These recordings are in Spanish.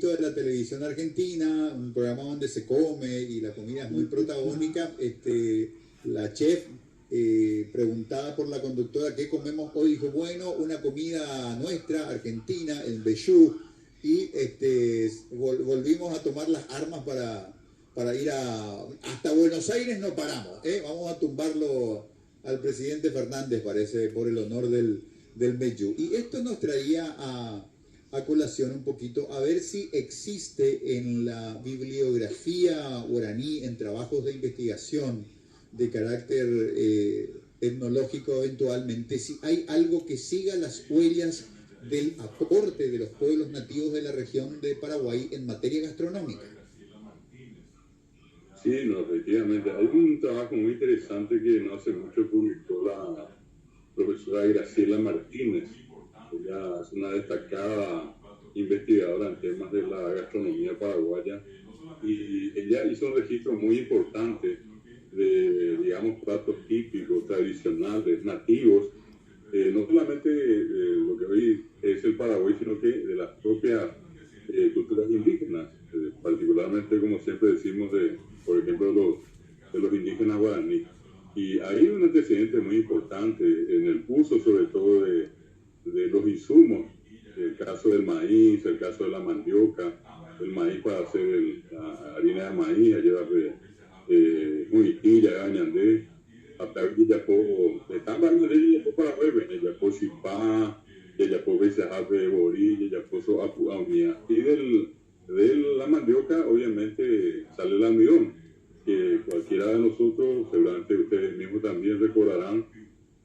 mucho de la televisión argentina, un programa donde se come y la comida es muy protagónica. La chef preguntada por la conductora qué comemos hoy, dijo, bueno, una comida nuestra, argentina, el mbejú, y volvimos a tomar las armas para ir hasta Buenos Aires. No paramos, vamos a tumbarlo al presidente Fernández, parece, por el honor del mbejú. Y esto nos traía a colación un poquito, a ver si existe en la bibliografía guaraní, en trabajos de investigación de carácter etnológico eventualmente, si hay algo que siga las huellas del aporte de los pueblos nativos de la región de Paraguay en materia gastronómica. Sí, no, efectivamente. Hay un trabajo muy interesante que no hace mucho publicó la profesora Graciela Martínez. Ella es una destacada investigadora en temas de la gastronomía paraguaya y ella hizo un registro muy importante de, digamos, platos típicos, tradicionales, nativos, no solamente lo que hoy es el Paraguay, sino que de las propias culturas indígenas, particularmente, como siempre decimos, por ejemplo, de los indígenas guaraní. Y hay un antecedente muy importante en el uso, sobre todo, de los insumos, el caso del maíz, el caso de la mandioca, el maíz para hacer la harina de maíz, allá de Muitilla, Gañandé, hasta que ya puedo, están varios de ellos, ya puedo para ver, ya puedo chipá, ya puedo ver de borí, ya puedo apuamia. Y de la mandioca, obviamente, sale el almidón, que cualquiera de nosotros, seguramente ustedes mismos también recordarán,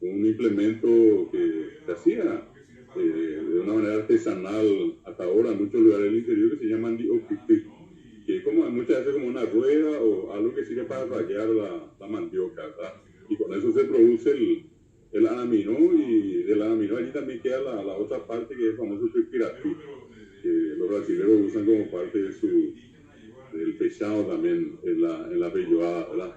un implemento que se hacía de una manera artesanal hasta ahora en muchos lugares del interior, que se llama andiopipi, que es como, muchas veces como una rueda o algo que sirve para rallar la mandioca, ¿verdad? Y con eso se produce el anamino, y del anamino allí también queda la otra parte, que es el famoso chupiratí, que los brasileños usan como parte del pescado también en la feijoada, ¿verdad?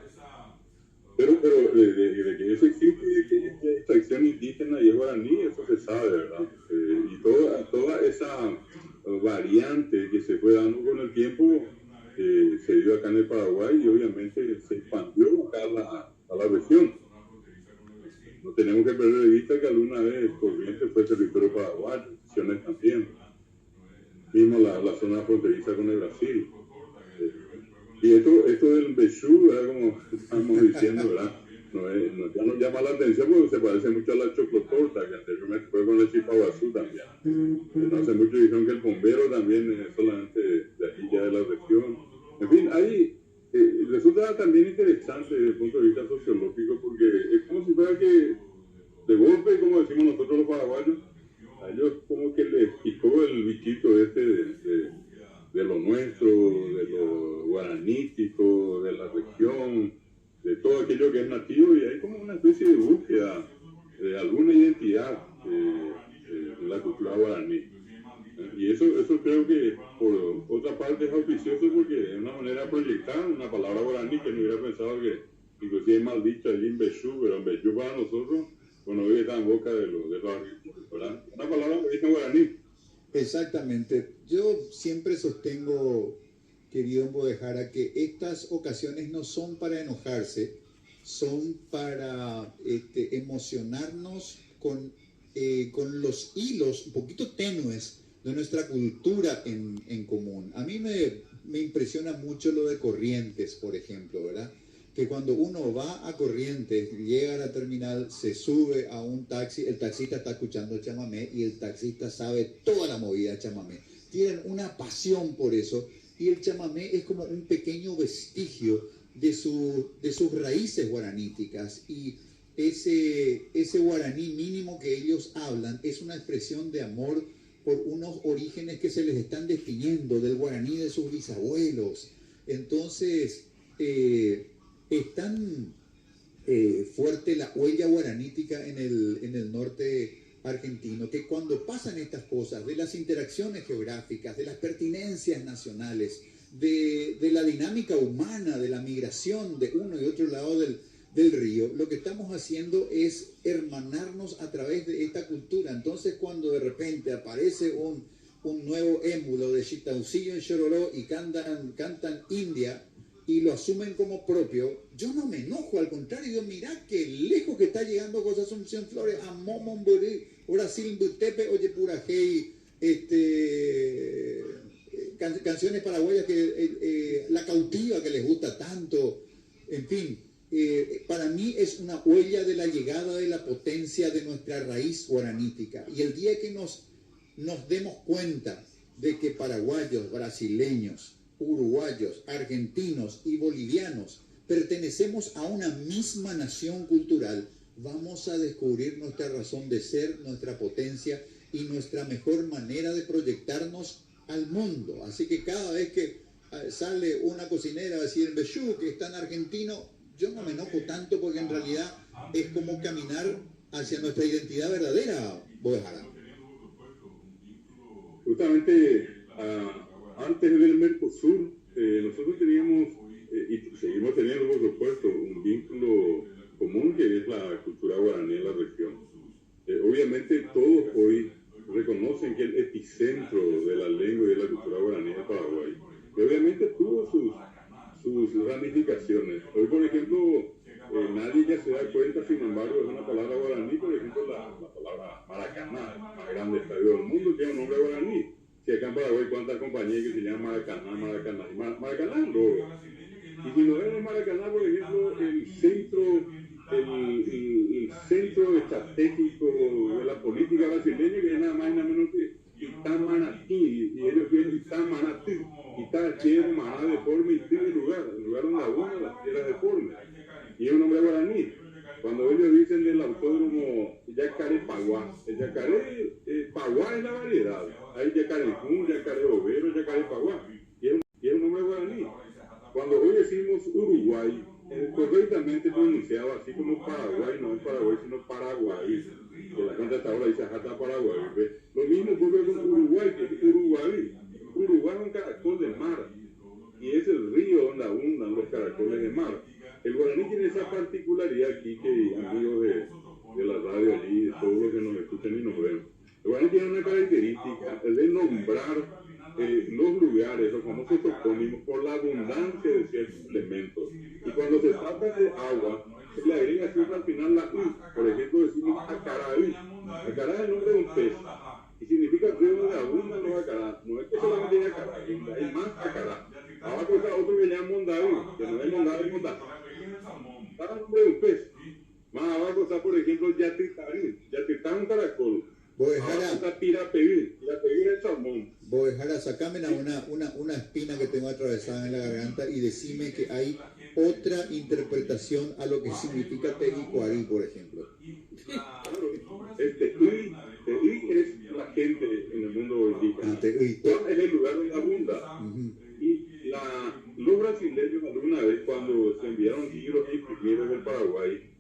Pero de que eso existe, de que es extracción indígena y es guaraní, eso se sabe, ¿verdad? Y toda esa variante que se fue dando con el tiempo se dio acá en el Paraguay y obviamente se expandió acá a la región. No tenemos que perder de vista que alguna vez Corrientes fue territorio paraguayo, Misiones también. Mismo la zona fronteriza con el Brasil. Y esto del mbejú, ¿verdad? Como estamos diciendo, ¿verdad? Ya nos llama la atención porque se parece mucho a la chocotorta, que anteriormente fue con el chipaguazú también. No hace mucho dijeron que el bombero también es solamente de aquí ya de la región. En fin, ahí resulta también interesante desde el punto de vista sociológico, porque es como si fuera que de golpe, como decimos nosotros los paraguayos, a ellos como que les picó el bichito de lo nuestro, de lo guaranítico, de la región, de todo aquello que es nativo, y hay como una especie de búsqueda de alguna identidad de la cultura guaraní. Y eso creo que por otra parte es auspicioso, porque es una manera de proyectar una palabra guaraní que no hubiera pensado que inclusive es mal dicho allí en mbejú, pero en mbejú para nosotros, bueno, hoy está en boca de los argentinos, ¿verdad? Una palabra que dice en guaraní. Exactamente. Yo siempre sostengo, querido Mbodejara, que estas ocasiones no son para enojarse, son para emocionarnos con los hilos un poquito tenues de nuestra cultura en común. A mí me impresiona mucho lo de Corrientes, por ejemplo, ¿verdad? Que cuando uno va a Corrientes, llega a la terminal, se sube a un taxi, el taxista está escuchando chamamé y el taxista sabe toda la movida de chamamé. Tienen una pasión por eso, y el chamamé es como un pequeño vestigio de sus raíces guaraníticas, y ese guaraní mínimo que ellos hablan es una expresión de amor por unos orígenes que se les están definiendo, del guaraní de sus bisabuelos. Entonces, es tan fuerte la huella guaranítica en el norte argentino, que cuando pasan estas cosas de las interacciones geográficas, de las pertinencias nacionales, de la dinámica humana, de la migración de uno y otro lado del río, lo que estamos haciendo es hermanarnos a través de esta cultura. Entonces, cuando de repente aparece un un nuevo émulo de Chitaucillo en Chororó y cantan India y lo asumen como propio, yo no me enojo, al contrario, yo mirá qué lejos que está llegando José Asunción Flores a Momon, Brasil, Butepe, Oye Purajey, canciones paraguayas que La Cautiva que les gusta tanto, en fin, para mí es una huella de la llegada de la potencia de nuestra raíz guaranítica. Y el día que nos demos cuenta de que paraguayos, brasileños, uruguayos, argentinos y bolivianos pertenecemos a una misma nación cultural, vamos a descubrir nuestra razón de ser, nuestra potencia y nuestra mejor manera de proyectarnos al mundo. Así que cada vez que sale una cocinera a decir Bechú, que es tan argentino, yo no me enojo tanto porque en realidad es como caminar hacia nuestra identidad verdadera, Boejara. Justamente antes del Mercosur, nosotros teníamos, y seguimos teniendo por supuesto, un vínculo común que es la cultura guaraní en la región. Obviamente todos hoy reconocen que el epicentro de la lengua y de la cultura guaraní es Paraguay. Y obviamente tuvo sus ramificaciones. Hoy, por ejemplo, nadie ya se da cuenta, sin embargo, es una palabra guaraní, por ejemplo, la palabra Maracaná, el más grande estadio del mundo, tiene un nombre guaraní. Si acá en Paraguay, ¿cuántas compañías que se llaman Maracaná? Maracaná es loro. Y si no es Maracaná, por ejemplo, el centro estratégico de la política brasileña, que es nada más y nada menos que Itamanatí, y ellos quieren Itamanatí, Ita quiere Maná deforme y el lugar donde abundan las tierras deformes. Y es un nombre guaraní. Cuando ellos dicen del autódromo Yacarepaguá, el yacaré paguá es la variedad. Hay yacarecún, yacaré overo, yacarepaguá. Y es un nombre guaraní. Cuando hoy decimos Uruguay, correctamente pronunciado así como Paraguay, no es Paraguay, sino Paraguay. Que la gente hasta ahora dice Jata Paraguay. ¿Ves? Lo mismo ocurre con Uruguay, que es Uruguay. Uruguay es un caracol de mar. Y es el río donde abundan los caracoles de mar. El guaraní tiene esa particularidad aquí, que amigos de la radio allí, todos los que nos escuchan y nos ven. El guaraní tiene una característica de nombrar los lugares, los famosos topónimos, por la abundancia de ciertos elementos. Y cuando se trata de agua, se le agrega siempre al final la U. Por ejemplo, decimos acaraí. Acará es el nombre de un pez. Y significa río donde abundan los acará. No es que solamente hay acará, hay más acará. Abajo está otro que llaman mondaví, que no es mondaví, es mondaví. Está el nombre de un pez. Más abajo está, por ejemplo, Yatitarí. Yatitá es un caracol. Boejara, está Pirapeví. Pirapeví es el salmón. Boejara, sacame una espina que tengo atravesada en la garganta y decime que hay otra interpretación a lo que significa Teguicuarí, por ejemplo. Claro, Teguí es la gente en el mundo indígena. Juan es el lugar donde abunda. Y los brasileños alguna vez, cuando se enviaron libros imprimidos del Paraguay,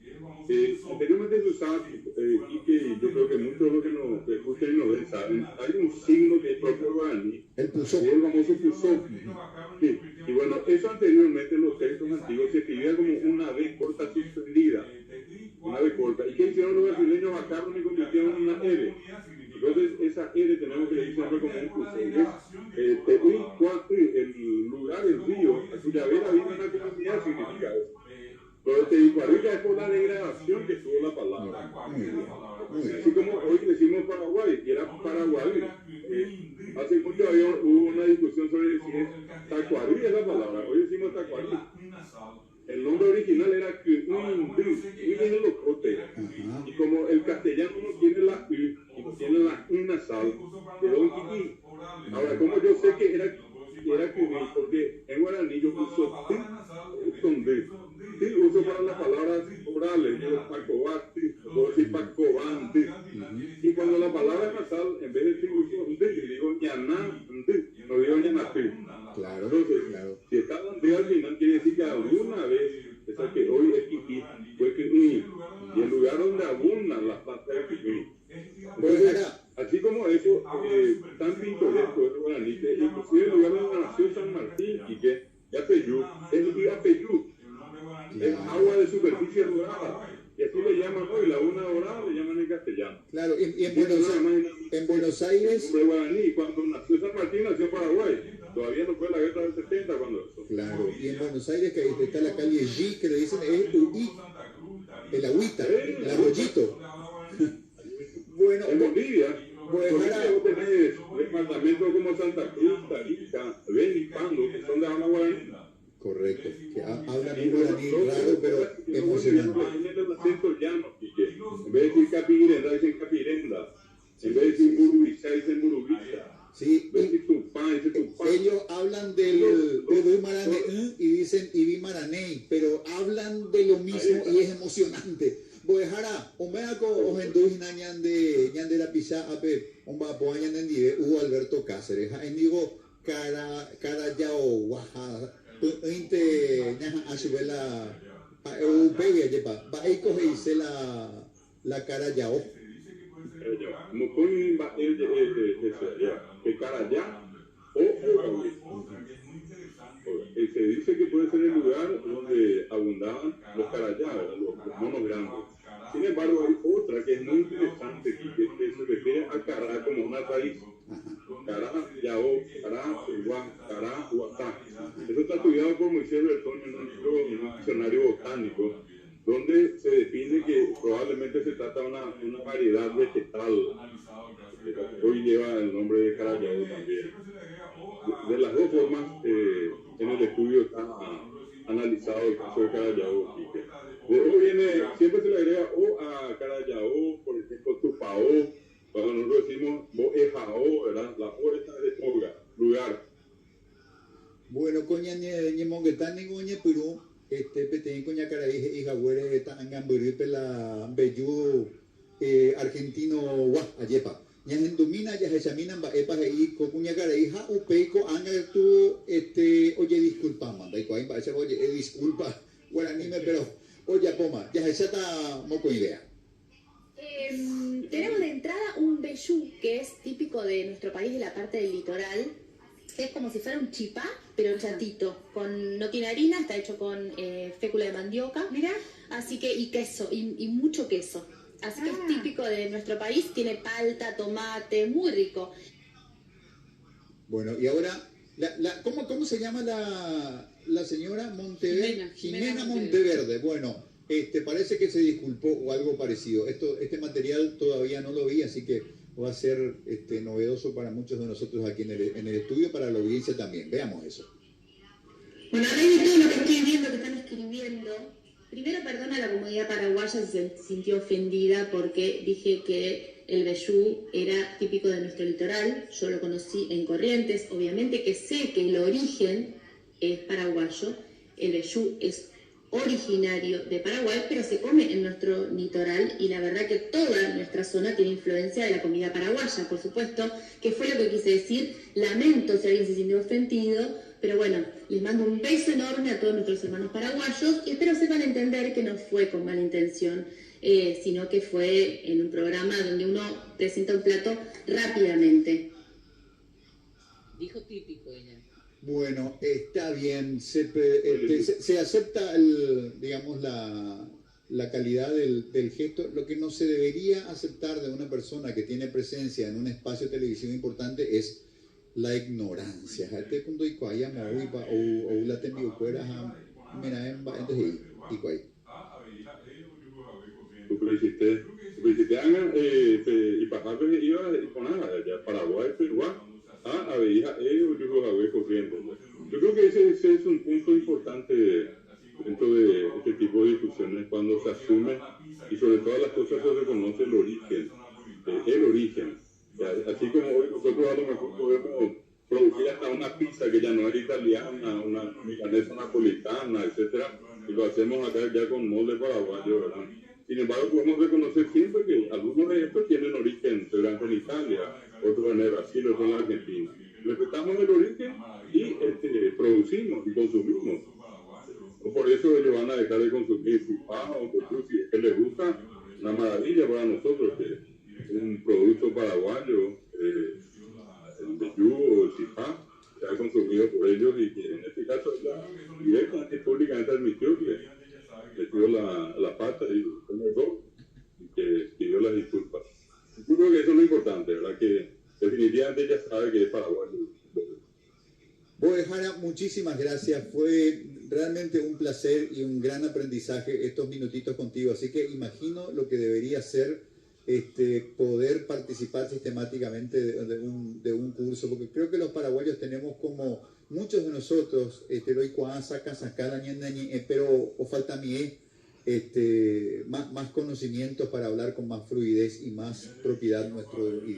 anteriormente se usaba, y que yo creo que muchos de los que nos escuchan y nos ven saben, hay un signo que es propio guaraní, el pusó, el famoso pusó. Sí. Y bueno, eso anteriormente en los textos antiguos se escribía como una B corta suspendida, una B corta. ¿Y qué hicieron los brasileños? Bajaron y convirtieron en una R. Entonces esa R tenemos que decir siempre como un pusó. El lugar, el río, a cuya vera vive una comunidad, significa eso. Pero Teguicuarica es por la degradación que tuvo la palabra. Así como hoy decimos Paraguay, que era Paraguay. Hace mucho hubo una discusión sobre si es Tacuarí es la palabra. Hoy decimos Tacuarí. El nombre original era Cuindí, es el locote. Y como el castellano no tiene la U y no tiene la U nasal, quedó un quiquí. Ahora, como yo sé que era Cuindí, porque en guaraní yo uso con D. Sí, uso para las palabras orales, yo pacobati, puedo decir pacobante. Y cuando la palabra es nasal, en vez de decir uso D, digo ñaná, no digo ñanapé. Claro, entonces, claro. Si está D al final, quiere decir que alguna vez, esa que hoy es Kiki, fue Kiki, y el lugar donde abundan las plantas de Kiki. Entonces, así como eso, tan pintoresco es el guaraní, que inclusive el lugar donde nació San Martín, y que Yapeyú, es Yapeyú. Es agua de superficie dorada. Y así le llaman hoy, la una dorada le llaman en castellano. Claro, y en Buenos Aires. En Buenos Aires. Nombre guaraní. Cuando nació San Martín, nació en Paraguay. Todavía no fue la guerra del 70 cuando eso. Claro, y en Buenos Aires que ahí está la calle G, que le dicen es UI, el agüita, el arroyito. Bueno, en Bolivia, pues vos ahora, tenés departamentos como Santa Cruz, Tarija, Beni, Pando, que son de habla guaraní. correcto, que hablan un guaraní raro, pero emocionante. En el acento llano, en vez de decir capirenda, dicen capirenda. En vez de decir burubisa, dicen burubisa. Sí, ellos hablan del Marané y dicen Ibi Maraney, pero hablan de lo mismo y es emocionante. Boejara, Omeaco, Ojendujina, Ñande la Pisa, Ape, Ombapoa, Ñandive, Hugo Alberto Cáceres, Endigo, Cara Yao, Guaja, Inte, Ñaja, Ashubela, Upevia, Yepa, Baeco, dice la Cara Yao. Mukuni va que cara ya o se dice que puede ser el lugar donde abundaban los carayá, los monos grandes. Sin embargo, hay otra que es muy interesante que se refiere a cará como una raíz. Cará, yao, cará, uguá, cará, huatá. Eso está estudiado por Moisés Bertón en un libro, en un diccionario botánico, donde se define que probablemente se trata de una variedad vegetal, que hoy lleva el nombre de carayao también. De las dos formas, en el estudio está analizado el caso de carayao. Luego viene, siempre se le agrega o a carayao, por ejemplo, tupao, cuando nosotros decimos boejao, ¿verdad? La o esta de toga, lugar. Bueno, coña ñemonguetán goñe Perú. Petén coña caraíje y jagüere tangamburí pela bellu argentino wa ayepa ñajen domina ya hechaminan ba epa y coña caraíja upeico anga tu oye disculpa manda y coin ba echa oye disculpa guaranime pero oye poma ya hechata moco idea. Tenemos de entrada un vellú que es típico de nuestro país, de la parte del litoral. Es como si fuera un chipá, pero chatito. No tiene harina, está hecho con fécula de mandioca. Mira. Así que, y queso, y mucho queso. Así que es típico de nuestro país, tiene palta, tomate, muy rico. Bueno, y ahora, ¿cómo se llama la señora Monteverde? Jimena Monteverde. Bueno, parece que se disculpó o algo parecido. Este material todavía no lo vi, así que va a ser novedoso para muchos de nosotros aquí en el estudio, para la audiencia también. Veamos eso. Bueno, a raíz de todo lo que estoy viendo, que están escribiendo, primero perdona a la comunidad paraguaya si se sintió ofendida porque dije que el vellú era típico de nuestro litoral. Yo lo conocí en Corrientes, obviamente que sé que el origen es paraguayo. El vellú es originario de Paraguay, pero se come en nuestro litoral y la verdad que toda nuestra zona tiene influencia de la comida paraguaya, por supuesto, que fue lo que quise decir. Lamento si alguien se sintió ofendido, pero bueno, les mando un beso enorme a todos nuestros hermanos paraguayos y espero sepan entender que no fue con mala intención, sino que fue en un programa donde uno presenta un plato rápidamente. Dijo típico ella. Bueno, está bien, se acepta digamos la calidad del gesto. Lo que no se debería aceptar de una persona que tiene presencia en un espacio televisivo importante es la ignorancia. Y pasar iba con Paraguay, Perú. Yo creo que ese es un punto importante dentro de este tipo de discusiones, cuando se asume y sobre todas las cosas se reconoce el origen. Así como hoy nosotros a lo mejor podemos producir hasta una pizza que ya no es italiana, una milanesa napolitana, etcétera, y lo hacemos acá ya con molde paraguayo, ¿verdad? Sin embargo, podemos reconocer siempre que algunos de estos tienen origen, seguramente en Italia, otros en Brasil, otros en Argentina. Respetamos el origen y producimos y consumimos. Por eso ellos van a dejar de consumir chipá o si es que les gusta, una maravilla para nosotros, que es un producto paraguayo, el vellú o el chipá, se ha consumido por ellos y que en este caso directamente públicamente admitió que metió la pata y el error y que pidió las disculpas. Yo creo que eso es lo importante, ¿verdad? Que definitivamente ella sabe que es paraguayo. Jara, muchísimas gracias. Fue realmente un placer y un gran aprendizaje estos minutitos contigo. Así que imagino lo que debería ser poder participar sistemáticamente de un curso, porque creo que los paraguayos tenemos como muchos de nosotros, pero o falta a mí más conocimientos para hablar con más fluidez y más propiedad nuestro idioma.